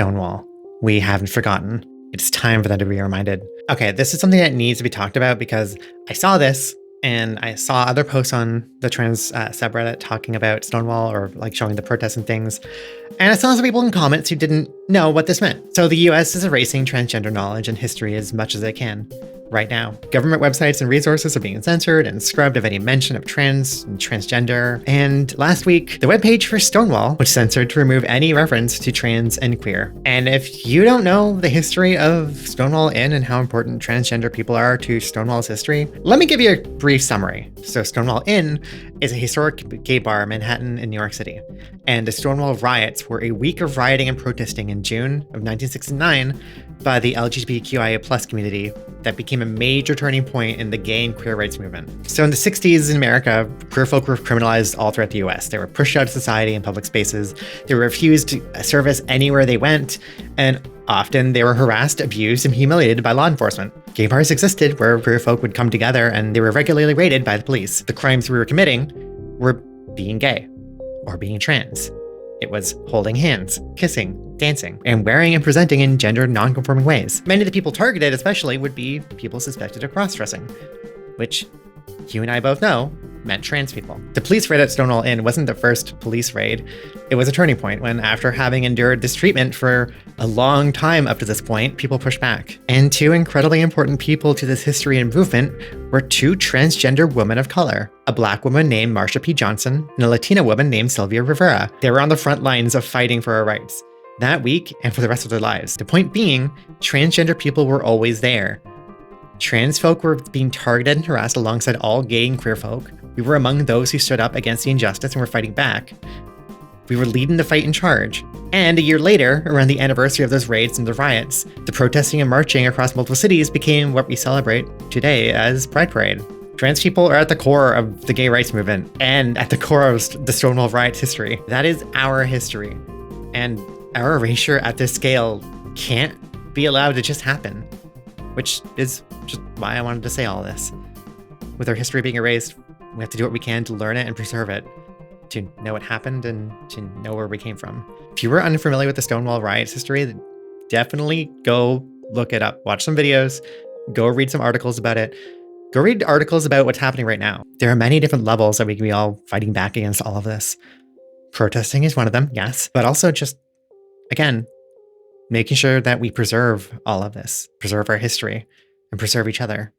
Stonewall. We haven't forgotten. It's time for them to be reminded. Okay, this is something that needs to be talked about because I saw this and I saw other posts on the trans subreddit talking about Stonewall or like showing the protests and things. And I saw some people in comments who didn't know what this meant. So the US is erasing transgender knowledge and history as much as they can. Right now, government websites and resources are being censored and scrubbed of any mention of trans and transgender. And last week, the webpage for Stonewall was censored to remove any reference to trans and queer. And if you don't know the history of Stonewall Inn and how important transgender people are to Stonewall's history, let me give you a brief summary. So Stonewall Inn is a historic gay bar in Manhattan in New York City. And the Stonewall riots were a week of rioting and protesting in June of 1969 by the LGBTQIA+ community that became a major turning point in the gay and queer rights movement. So in the 60s in America, queer folk were criminalized all throughout the US. They were pushed out of society and public spaces. They were refused service anywhere they went, and often they were harassed, abused, and humiliated by law enforcement. Gay bars existed where queer folk would come together, and they were regularly raided by the police. The crimes we were committing were being gay or being trans. It was holding hands, kissing, dancing, and wearing and presenting in gender non-conforming ways. Many of the people targeted especially would be people suspected of cross-dressing, which you and I both know meant trans people. The police raid at Stonewall Inn wasn't the first police raid. It was a turning point when, after having endured this treatment for a long time up to this point, people pushed back. And two incredibly important people to this history and movement were two transgender women of color, a Black woman named Marsha P. Johnson and a Latina woman named Sylvia Rivera. They were on the front lines of fighting for our rights that week and for the rest of their lives. The point being, transgender people were always there. Trans folk were being targeted and harassed alongside all gay and queer folk. We were among those who stood up against the injustice and were fighting back. We were leading the fight in charge. And a year later, around the anniversary of those raids and the riots, the protesting and marching across multiple cities became what we celebrate today as Pride Parade. Trans people are at the core of the gay rights movement and at the core of the Stonewall riots history. That is our history. And our erasure at this scale can't be allowed to just happen, which is just why I wanted to say all this. With our history being erased, we have to do what we can to learn it and preserve it, to know what happened and to know where we came from. If you were unfamiliar with the Stonewall riots history, definitely go look it up. Watch some videos, go read some articles about it. Go read articles about what's happening right now. There are many different levels that we can be all fighting back against all of this. Protesting is one of them, yes, but also just, again, making sure that we preserve all of this, preserve our history, and preserve each other.